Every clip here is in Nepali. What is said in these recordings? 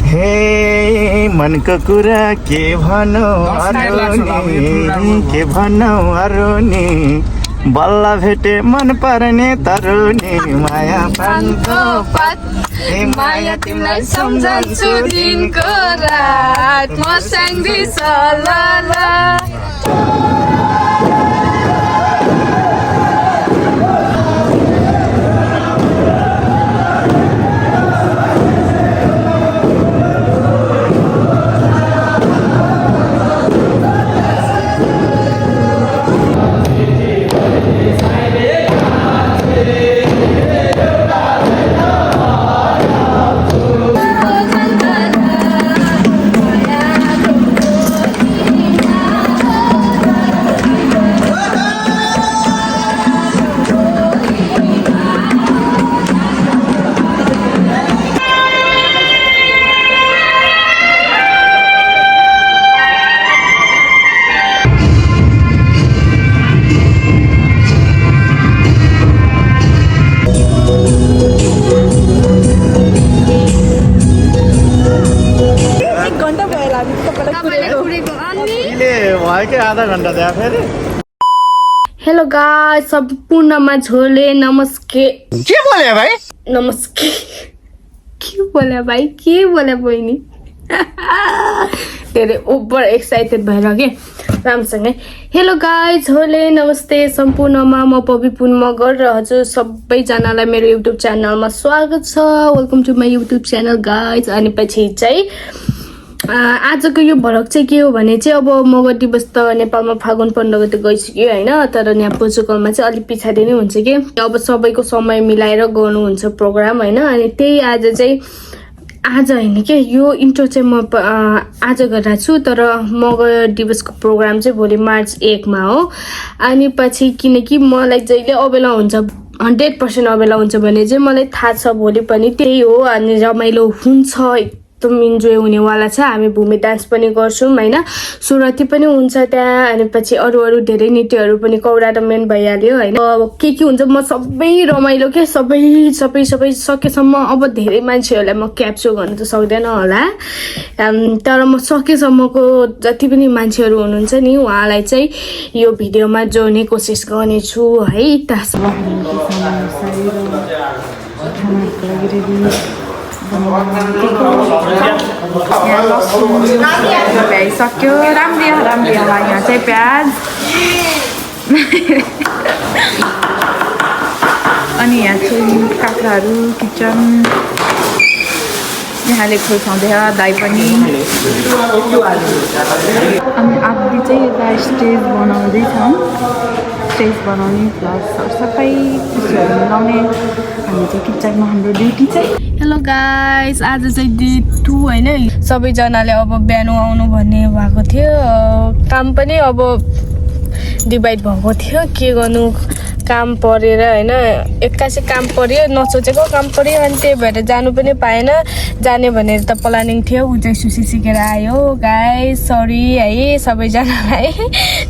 हे मनको कुरा के भनौ अरुनी के भनौ अरुनी बल्ल भेटे मन पर्ने तरुनी माया पानको पत माया तिमीलाई सम्झन्छु दिनको रात म साङ्दी सल्ला आधा घन्टा त्यहाँ फेरि हेलो गाइस सम्पूर्णमा झोले नमस्के के बोले भाइ नमस्के के बोले भाइ के बोले बहिनी धेरै ओभर एक्साइटेड भएर के राम्रोसँगै हेलो गाइस झोले नमस्ते सम्पूर्णमा म पवि पुन मगर र हजुर सबैजनालाई मेरो युट्युब च्यानलमा स्वागत छ welcome to my YouTube channel guys अनि पछि चाहिँ आजको यो भ्लग चाहिँ के हो भने चाहिँ अब मगर दिवस त नेपालमा फागुन 15 गते गइसक्यो हैन तर यहाँ पोर्चुगलमा चाहिँ अलि पछाडि नै हुन्छ कि अब सबैको समय मिलाएर गर्नुहुन्छ प्रोग्राम हैन अनि त्यही आज चाहिँ आज हैन के यो इन्ट्रो चाहिँ म आज गरिरहेको छु तर मगर दिवसको प्रोग्राम चाहिँ भोलि मार्च 1 मा हो अनि पछि किनकि मलाई जहिले अबेला हुन्छ 100% अबेला हुन्छ भने चाहिँ मलाई थाहा छ भोलि पनि त्यही हो अनि रमाइलो हुन्छ एकदम इन्जोय हुनेवाला छ हामी भूमि डान्स पनि गर्छौं हैन सुरती पनि हुन्छ त्यहाँ अनि पछि अरु धेरै नृत्यहरू पनि कौडा र मेन भइहाल्यो हैन के हुन्छ म सबै रमाइलो के सबै सकेसम्म अब धेरै मान्छेहरूलाई म क्याप्चर गर्न त सक्दैन होला तर म सकेसम्मको जति पनि मान्छेहरू हुनुहुन्छ नि उहाँलाई चाहिँ यो भिडियोमा जोड्ने कोसिस गर्ने छु है तासम्म भ्याइसक्यो राम्री होला यहाँ चाहिँ प्याज अनि यहाँ चाहिँ काँक्राहरू किचन यहाँले खोल्छाउँदै दाइ पनि अनि आधी चाहिँ यता स्टेज बनाउँदैछौँ स्टेज बनाउने प्लस सबै चिजहरू मिलाउने हामी चाहिँ किचनमा हाम्रो ड्युटी चाहिँ हेलो गाइस आज चाहिँ डे 2 हैन सबैजनाले अब बिहान आउनु भन्ने भएको थियो काम पनि अब डिभाइड भएको थियो के गर्नु काम परेर हैन एक्कासी काम पर्यो नसोचेको काम पर्यो अनि त्यही भएर जानु पनि पाएन जाने भनेर त प्लानिङ थियो उ चाहिँ सुसी सिकेर आयो गाइस सरी है सबैजनालाई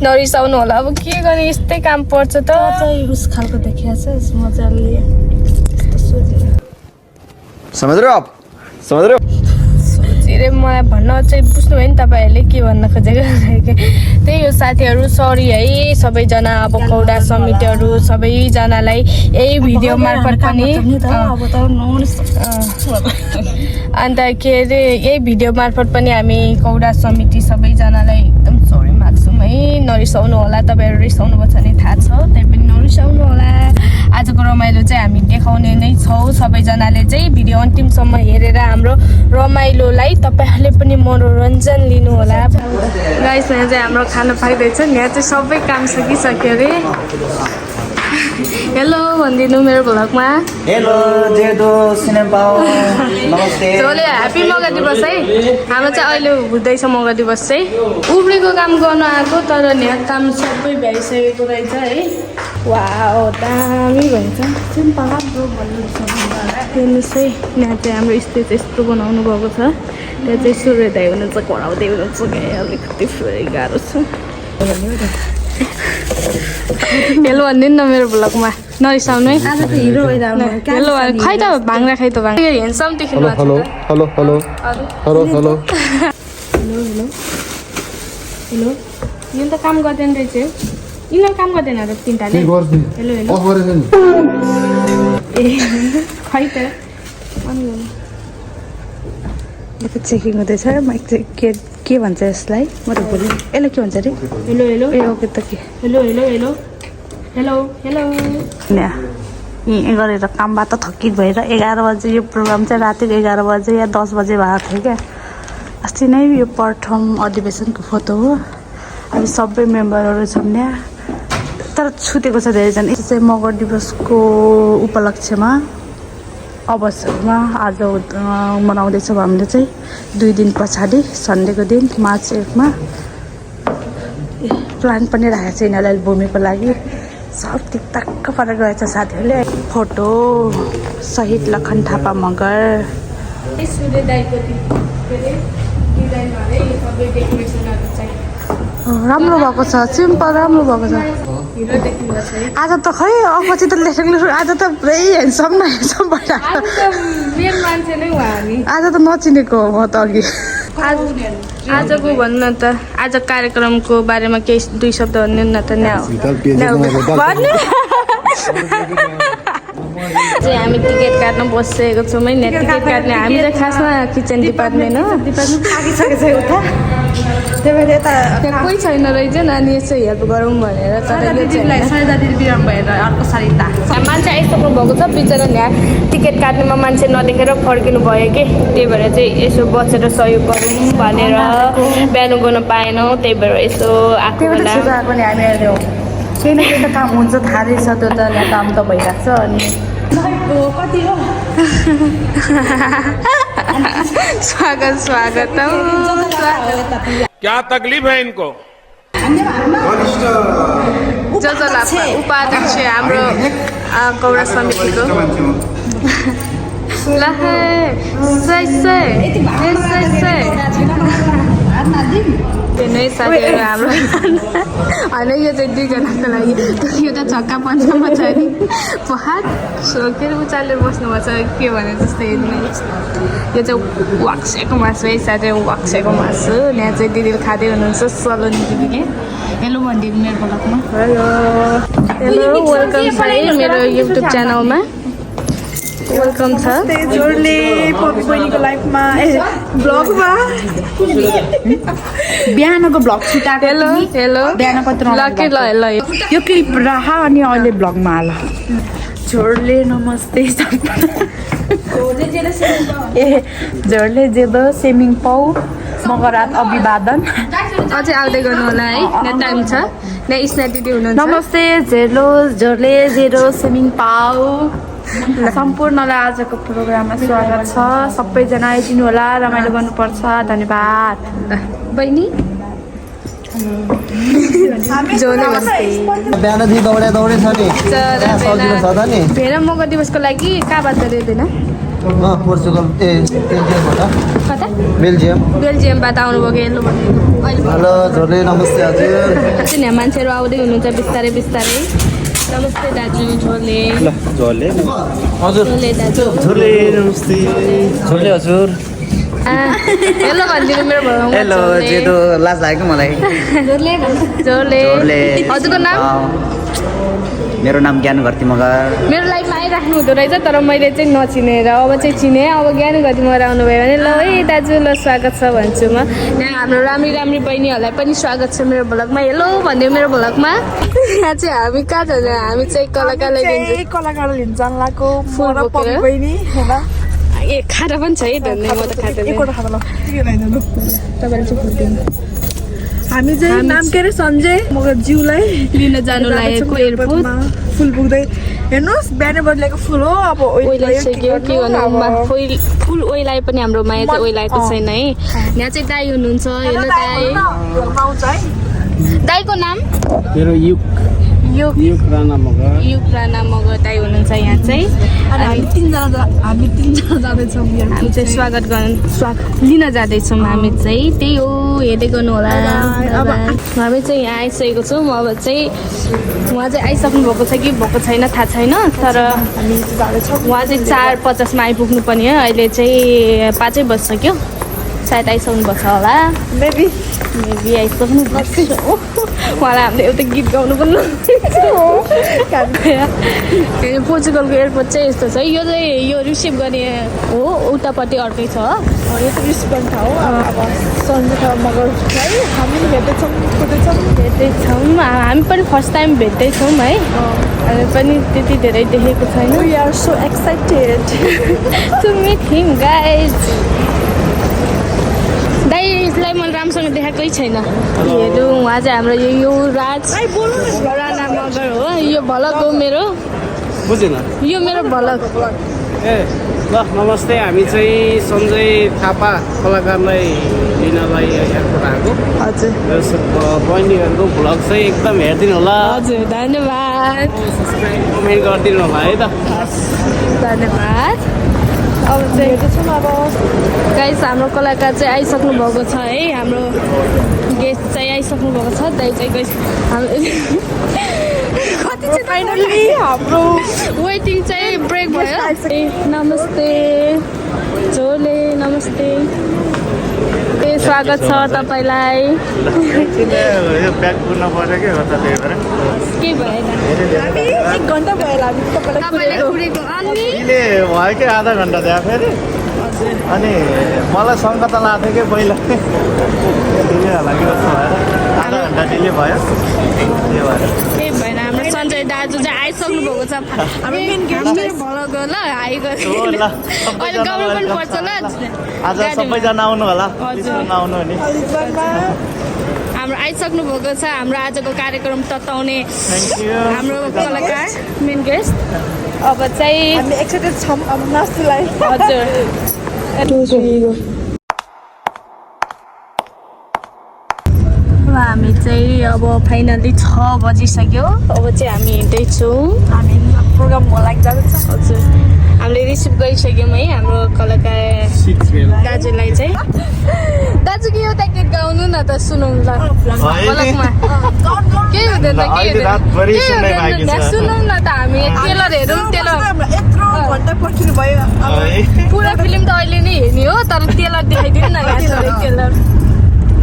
नरिसाउनु होला अब के गर्ने यस्तै काम पर्छ त चाहिँ उस खालको देखिया छ मजाले समझ रहे हो सोचेर मलाई भन्न चाहिँ बुझ्नु भयो नि तपाईहरुले के भन्न खोजेको त्यही हो साथीहरु सरी है सबैजना अब कौडा समितिहरु सबैजनालाई यही भिडियो मार्फत पनि अन्त के रे यही भिडियो मार्फत पनि हामी कौडा समिति सबैजनालाई एकदम सरी माग्छौं है नरिसाउनु होला तपाईहरु रिसाउनु भएको छ नि थाहा छ त्यही पनि नरिसाउनु होला आजको रमाइलो चाहिँ हामी देखाउने नै छौं सबैजनाले चाहिँ भिडियो अन्तिमसम्म हेरेर हाम्रो रमाइलोलाई तपाईहरुले पनि मनोरञ्जन लिनु होला गाइस यहाँ चाहिँ हाम्रो खाना पाइदैछ यहाँ चाहिँ सबै काम सकिसक्यो रे हेलो भन्दिनु मेरो भ्लगमा हेलो जेदो सिनेपाओ नमस्ते जोले ह्यापी मगर दिवस है हाम्रो चाहिँ अहिले हुँदैछ मगर दिवस चाहिँ उब्रेको काम गर्न आएको तर यहाँ काम सबै भइसकेको रहेछ है वाओ दामी भन्छ सिम्पल ब्रो हेर्नुहोस् है यहाँ चाहिँ हाम्रो स्टेज यस्तो बनाउनु भएको छ त्यहाँ चाहिँ सूर्योदय हुनुहुन्छ कराउँदै हुनुहुन्छ अलिकति फेरि गाह्रो छ हेलो भन्दिनु न मेरो भ्लगमा नरिसाउनु है आज त हिरो हेलो खै त भाङ्रा हेन्डसम देखिनु भएको hello hello hello hello hello hello यो त काम गर्दैन रहेछ यिनीहरू काम गर्दैन र तिनटाले हेलो हेलो ए खै त अनि चेकिङ हुँदैछ माइक चाहिँ के भन्छ यसलाई म त भोलि यसलाई के भन्छ अरे हेलो हेलो ए ओके त के hello hello hello hello hello यहीँ गरेर कामबाट थकित भएर 11 बजे यो प्रोग्राम चाहिँ राति 11 बजे या 10 बजे भएको थियो क्या अस्ति नै यो प्रथम अधिवेशनको फोटो हो हामी सबै मेम्बरहरू छौँ यहाँ तर छुटेको छ धेरैजना यो चाहिँ मगर दिवसको उपलक्ष्यमा अवसरमा आज मनाउँदैछौँ हामीले चाहिँ 2 दिन पछाडि सन्डेको दिन मार्च 1 मा प्लान पनि राखेको छ यिनीहरूलाई भूमिको लागि सब ठिकठाक पारेर रहेछ साथीहरूले फोटो सहित लखन थापा मगर सूर्य दाइको डिजाइनमा है सबै डेकोरेसनहरू चाहिँ राम्रो भएको छ सिम्पल राम्रो भएको छ हिरो देखिँदैछ है आज त खै अपछि त लेखेको आज त पुरै हेन्डसम न हेन्डसम भइरहेको मेन मान्छे नै हो हामी आज त नचिनेको हो म त अघि आजको भन्नु न त आज कार्यक्रमको बारेमा केही 2 शब्द भन्नु न त चाहिँ हामी टिकट काट्न बसिसकेको छौँ है टिकट काट्ने हामी चाहिँ खासमा किचन डिपार्टमेन्ट हो त्यही भएर यता त्यहाँ कोही छैन रहेछ नानी यसो हेल्प गरौँ भनेर तर बिराम भएर अर्को सारी मान्छे आइसक्नु भएको छ बिचरा यहाँ टिकट काट्नेमा मान्छे नदेखेर फर्किनु भयो कि त्यही भएर चाहिँ यसो बसेर सहयोग गरौँ भनेर बिहान गर्नु पाएनौँ त्यही भएर यसो आएको बेला पनि हामीहरू केही न केही त काम हुन्छ थाहा रहेछ त्यो त यहाँ काम त भइरहेको छ अनि कति हो स्वागत स्वागत क्या तकलीफ है इनको जजलापा उपाध्यक्ष हाम्रो कौरा समितिको ल नै साथीहरू हाम्रो होइन यो चाहिँ 2 जनाको लागि यो त छक्का पन्चमा छ नि पहाड सोकेर उचालेर बस्नुभएको छ के भने जस्तो हेर्नु यो चाहिँ वाक्सेको मासु है साथै वाक्सेको मासु यहाँ चाहिँ दिदीले खाँदै हुनुहुन्छ सलोनी दिदीले हेलो भनिदिनु मेरो ब्लगमा हेलो वेलकम छ है मेरो युट्युब च्यानलमा वेलकम छ जोडले पपी बहिनीको लाइफमा ब्लगमा बिहानको ब्लग सुटाएको हेलो हेलो बिहान कति ल के ल ल यो क्लिप राख अनि अहिले ब्लगमा हाल जोडले नमस्ते ए जोडले जेदो सेमिङ पाउ मगरात अभिवादन अझै आउँदै गर्नु होला है यहाँ टाइम छ यहाँ स्नेहा दिदी हुनुहुन्छ नमस्ते जेलो जोडले जेरो सेमिङ पाउ सम्पूर्णलाई आजको प्रोग्राममा स्वागत छ सबैजना आइदिनु होला रमाइलो गर्नुपर्छ धन्यवाद बहिनी बिहानदेखि दौडे छ नि सजिलो छ त नि भेरा मगर दिवसको लागि कहाँ बात गरिँदैन पोर्चुगल बेल्जियमबाट कता बेल्जियमबाट आउनुभयो कि हेलो हेलो झोले नमस्ते हजुर यहाँ मान्छेहरू आउँदै हुनुहुन्छ बिस्तारै बिस्तारै नमस्ते दाजु झोले झोले हजुर झोले दाजु झोले नमस्ते झोले हजुर हेलो भनिदिनु मेरो भरमा हेलो जेदो लाज लाग्यो मलाई झोले हजुरको नाम मेरो नाम ज्ञान घरती मगर मेरो लाइफमा आइराख्नु हुँदो रहेछ तर मैले चाहिँ नचिनेर अब चाहिँ चिनेँ अब ज्ञान घरती मगर आउनुभयो भने ल है दाजु ल स्वागत छ भन्छु म यहाँ हाम्रो राम्री राम्री बहिनीहरूलाई पनि स्वागत छ मेरो भ्लगमा हेलो भनिदियो मेरो भ्लगमा यहाँ चाहिँ हामी कहाँ जान्छ हामी चाहिँ कलाकारलाई दिन्छौँ कलाकार लिन्छ लाको फुल बोकेर बहिनी होला ए खाँदा पनि छ है धन्य म त खाँदैन तपाईँले चाहिँ फुल दिनु हामी चाहिँ नाम के अरे सञ्जय मगर जिउलाई लिन जानु लागेको एयरपोर्ट फुल पुग्दै हेर्नुहोस् बिहानै बदलेको फुल हो अब ओइलाइसक्यो के गर्नु फुल ओइलाए पनि हाम्रो माया चाहिँ ओइलाएको छैन है यहाँ चाहिँ दाई हुनुहुन्छ हेलो दाई दाईको नाम मेरो युग युग राणा मगर दाइ हुनुहुन्छ यहाँ चाहिँ हामी तीनजना जाँदैछौँ हामी चाहिँ स्वागत लिन जाँदैछौँ हामी चाहिँ त्यही हो हेर्दै गर्नु होला हामी चाहिँ यहाँ आइसकेको छौँ अब चाहिँ उहाँ चाहिँ आइसक्नु भएको छ कि भएको छैन थाहा छैन तर उहाँ चाहिँ 4:50मा आइपुग्नु पर्ने हो अहिले चाहिँ 5 बजिसक्यो सायद आइसक्नु भएको छ होला मेबी आइसक्नु उहाँलाई हामीले एउटा गीत गाउनु पनि पोर्चुगलको एयरपोर्ट चाहिँ यस्तो छ यो चाहिँ यो रिसिभ गर्ने हो उतापट्टि अर्कै छ यो त रिसिभ गर्ने ठाउँ अब सन्जय मगर है हामी भेट्दैछौँ हामी पनि फर्स्ट टाइम भेट्दैछौँ है हामी पनि त्यति धेरै देखेको छैन we are so excited to meet him guys दाइलाई मैले राम्रोसँग देखाएकै छैन हेर्नु उहाँ चाहिँ हाम्रो यो राज राणा मगर हो यो भलक हो मेरो बुझेन यो मेरो भलक ए ल नमस्ते हामी चाहिँ सञ्जय थापा कलाकारलाई लिनलाई एयरपोर्ट आएको हजुर बहिनीहरूको भ्लग चाहिँ एकदम हेरिदिनु होला हजुर धन्यवाद कमेन्ट गरिदिनु होला है त धन्यवाद अब चाहिँ गाइस हाम्रो कलाकार चाहिँ आइसक्नु भएको छ है हाम्रो गेस्ट चाहिँ आइसक्नु भएको छ दाइ चाहिँ गाइस फाइनली हाम्रो वेटिङ चाहिँ ब्रेक भयो नमस्ते झोले नमस्ते स्वागत छ तपाईँलाई के भएन एक घन्टा भयो हामी तपाईँले कुरेको अनि भयो कि आधा घन्टा त्यहाँ फेरि अनि मलाई शङ्का त लाग्थ्यो कि पहिला डिले होला कि जस्तो भएर आधा घन्टा डिले भयो त्यही भएर केही भएन हाम्रो सञ्जय दाजु चाहिँ आइसक्नु भएको छ हाम्रो भलक ल आएको अहिले गाउनु पनि पर्छ ल आज सबैजना आउनु होला आउनु नि हाम्रो आइसक्नु भएको छ हाम्रो आजको कार्यक्रम तताउने हाम्रो कलाकार मेन गेस्ट अब चाहिँ हामी एक्साइटेड छौँ अब नाच्नुलाई हजुर हामी चाहिँ अब फाइनली 6 बजिसक्यो अब चाहिँ हामी हिँड्दैछौँ हामी प्रोग्राम होला जाँदैछ हजुर हामीले रिसिभ गरिसक्यौँ है हाम्रो कलाकार दाजुलाई चाहिँ दाजुको एउटा गीत गाउनु न त सुनौँ ल भलकमा के हुँदैन सुनौँ न त हामी टेलर हेरौँ टेलर यत्रो घन्टा पर्खिनु भयो पुरा फिल्म त अहिले नै हेर्ने हो तर टेलर देखाइदिनु न टेलर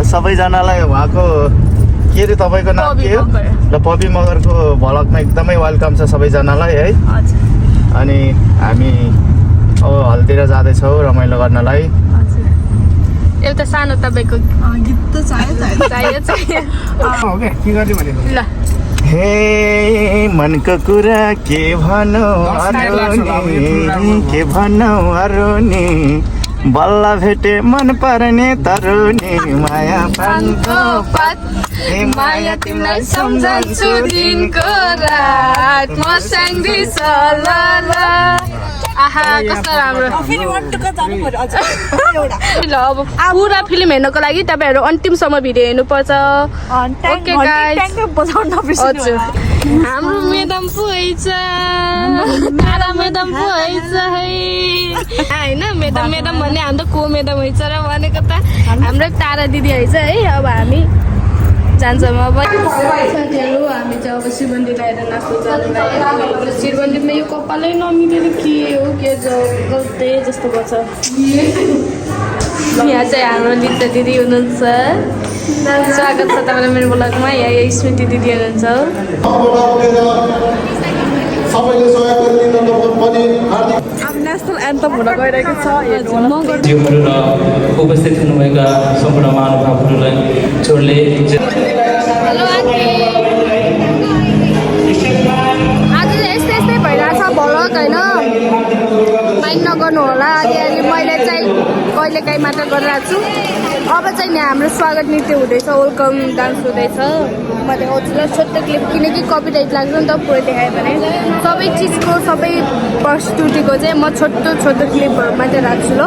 सबैजनालाई उहाँको के अरे तपाईँको नाम के हो र पपी मगरको भ्लगमा एकदमै वेलकम छ सबैजनालाई है अनि हामी अब हलतिर जाँदैछौँ रमाइलो गर्नलाई एउटा सानो तपाईँको गीत त चाहियो के गर्ने भनेको ल हे मनको कुरा के भनौ के भनौ अरुनी बल्ल भेटे मन पर्ने तरुनी माया पानको पात माया तिमीलाई सम्झन्छु दिनको रात म साङ्गी ल आहा कस्तो राम्रो ल अब पुरा फिल्म हेर्नको लागि तपाईँहरू अन्तिमसम्म भिडियो हेर्नुपर्छ ओके गाइस हजुर हाम्रो मेडम पो हैछ तारा मेडम पो हैछ है होइन मेडम भन्ने हाम्रो को मेडम हैछ र भनेको त हाम्रो तारा दिदी हैछ है अब हामी जान्छौँ अब साथीहरू हामी चाहिँ अब शिरबन्दी लगाएर नाच्नु जानु लाग्यो शिरबन्दीमा यो कपालै नमिलेर के हो के गल्ते जस्तो गर्छ यहाँ चाहिँ हाम्रो लिप्ता दिदी हुनुहुन्छ स्वागत छ तपाईँलाई मेरो ब्लगमा यहाँ स्मृति दिदी हुनुहुन्छ अब नेसनल एन्थम हुन गइरहेको छ उपस्थित हुनुभएका सम्पूर्ण महानुभावहरूलाई जोडले आज चाहिँ यस्तै भइरहेछ भ्लग होइन माइन्ड नगर्नु होला अलि मैले चाहिँ कहिलेकाहीँ मात्र गरिरहेको छु अब चाहिँ यहाँ हाम्रो स्वागत नृत्य हुँदैछ वेलकम डान्स हुँदैछ मैले आउँछु ल छोटो क्लिप किनकि कपिराइट लाग्छ नि त पुरै देखायो भने सबै चिजको सबै प्रस्तुतिको चाहिँ म छोटो क्लिपहरू मात्रै राख्छु ल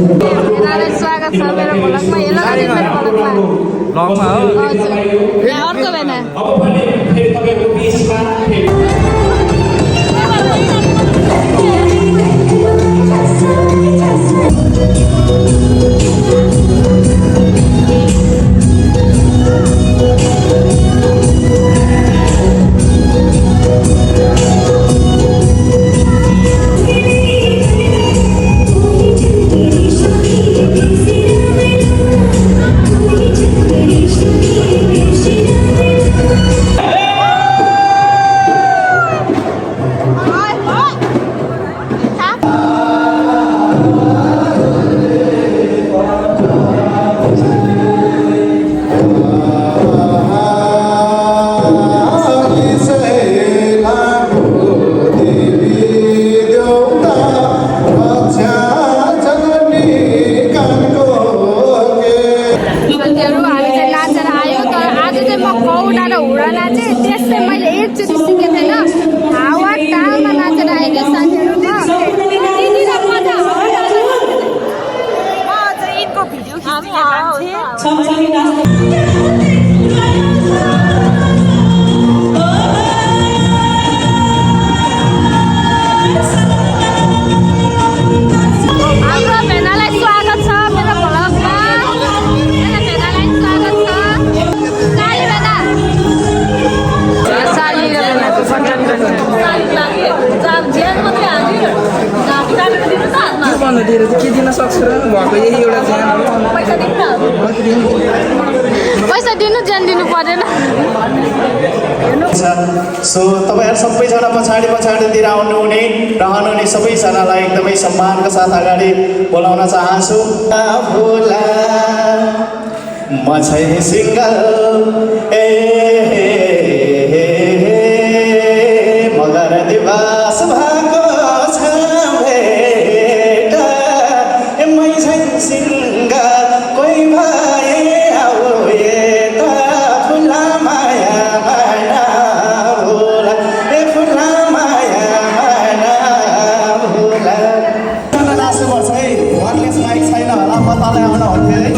यिनीहरूलाई स्वागत छ मेरो भ्लगमा। हेलो गाइज मेरो भ्लगमा। ब्लगमा हो हजुर यहाँ अर्को भेना अब भने फेरि तपाईँको बिचमा साथीहरू हामी चाहिँ नाचेर आयो। तर आज चाहिँ म कौडा र हुडा नाचेँ। त्यस चाहिँ मैले एकचोटि सिकेको थिएन। हावा टालमा नाचेर आएँ कि साथीहरू। म दिदी र मजा म चाहिँ यिनको भिडियो हाम्रो भेनालाई स्वागत छ मेरो भ्लगमा। मेरो भेनालाई स्वागत छ। काली भेना साली र भेनाको फटन गर्छ। साली लागि जाम ज्यान मात्रै हाल्यो। गाडी काटेर दिनु त हातमा। भन्दा दिएर चाहिँ के दिन सक्छु र भएको यही एउटा ज्यान हो। पैसा दिनु न। पैसा दिनु ज्यान दिनु परेन। सो तपाईँहरू सबैजना पछाडितिर आउनुहुने रहनुहुने सबैजनालाई एकदमै सम्मानको साथ अगाडि बोलाउन चाहन्छु। भोला म चाहिँ सिङ्गल मगर दिवस भएको छ भेट मै चाहिँ सिङ्गल कोही भए आऊ यता फुला माया माया भोला फुला माया माया भोला नाच्नुपर्छ है। वायरलेस माइक छैन होला म तलै आउन हुन्थ्यो है।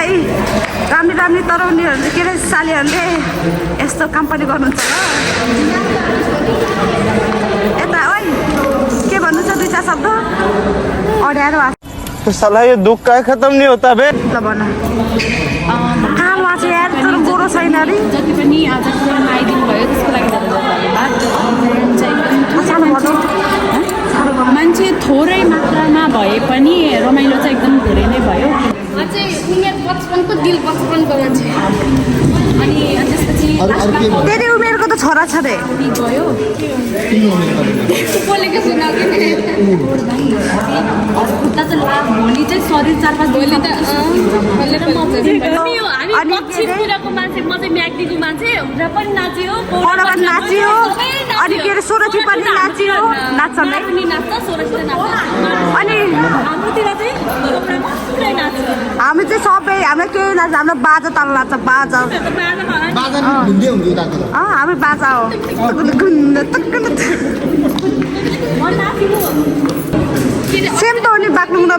भाइ राम्री राम्री तर उनीहरूले के अरे सालीहरूले यस्तो काम पनि गर्नुहुन्छ ल यता ओइ के भन्नु छ दुई चार शब्द अड्यारो तो साला ये दुख का खत्म नहीं होता बे ल भन कहाँ उहाँ चाहिँ यार तर गोरो छैन अरे जति पनि आज आइदिनु भयो त्यसको लागि धन्यवाद। मान्छे थोरै मात्रामा भए पनि रमाइलो चाहिँ एकदम धेरै नै भयो। अझै उमेर बचपनको दिल बचपनको मान्छे अनि त्यसपछि तेरो उमेरको त छोरा छ रे गयो बोलेको सुनाएको नि खुट्टा चाहिँ भोलि चाहिँ शरीर 4-5 भोलि त हामी पश्चिमतिरको मान्छे म चाहिँ म्याग्दीको मान्छे र पनि नाच्यो पौडाबाट नाच्यो अनि के अरे सोरठी पनि नाच्यो नाच्ने पनि नाच्छ सोरठी नाच्छ अनि हाम्रोतिर चाहिँ पुरै नाच्छ हामी चाहिँ सबै हाम्रो केही नाच्छ हाम्रो बाजा ताल नाच्छ बाजा हामी बाजा हो सेम त हो नि बाक्लुङ र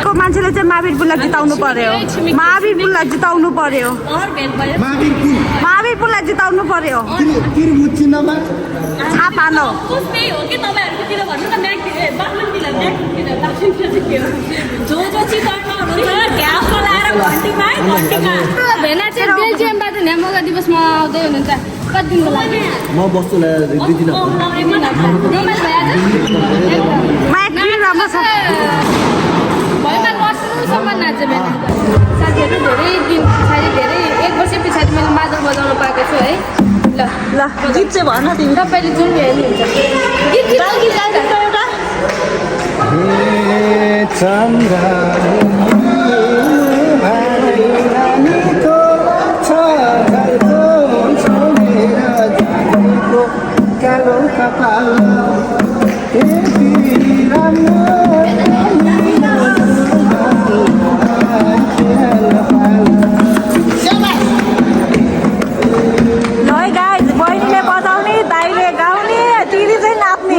को मान्छेले चाहिँ महावीर पुललाई जिताउनु पर्यो महावीर पुललाई जिताउनु पर्यो महावीर पुललाई जिताउनु पर्यो छापा न भेना चाहिँ बेल्जियमबाट न्यामोगा दिवसमा आउँदै हुनुहुन्छ कति दिनको लागि म बस्छु 2 दिन माइक राम्रो छ भएमा वर्षसम्म नाच्यो भेना साथीहरू धेरै 1 वर्ष पछाडि मैले मादल बजाउन पाएको छु है ल ल गीत चाहिँ भन तिमी तपाईँले जुन हेर्नुहुन्छ गीत एउटा बहिनीले बजाउने दाइले गाउने दिदी चाहिँ नाच्ने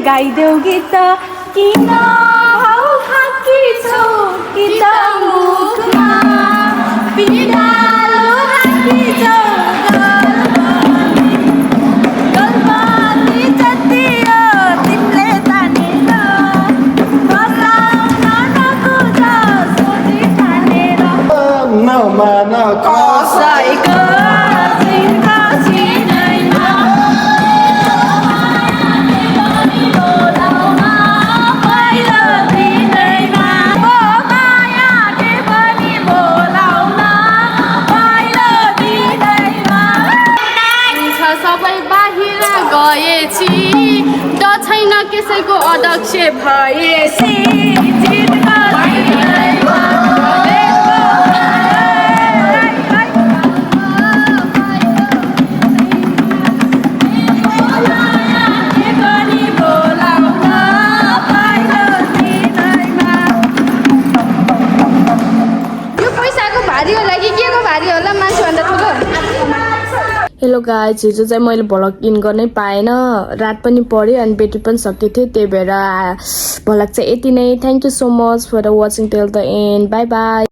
गाइदेऊ गीत किन हौ फाकी छौ कि त मुखमा पिडालो राखी छौ गल्बानी जति हो तिमीले तानेर बसाउन नखोज सोची ठानेर नमान कसैको चिन्ता छिनैमा छैन कसैको अध्यक्ष भएपछि हेलो गाइज, हिजो चाहिँ मैले भ्लग इन गर्नै पाएन, रात पनि पऱ्यो अनि ब्याट्री पनि सकिएको थियो, त्यही भएर भ्लग चाहिँ यति नै। Thank you so much for the watching till the end, bye by.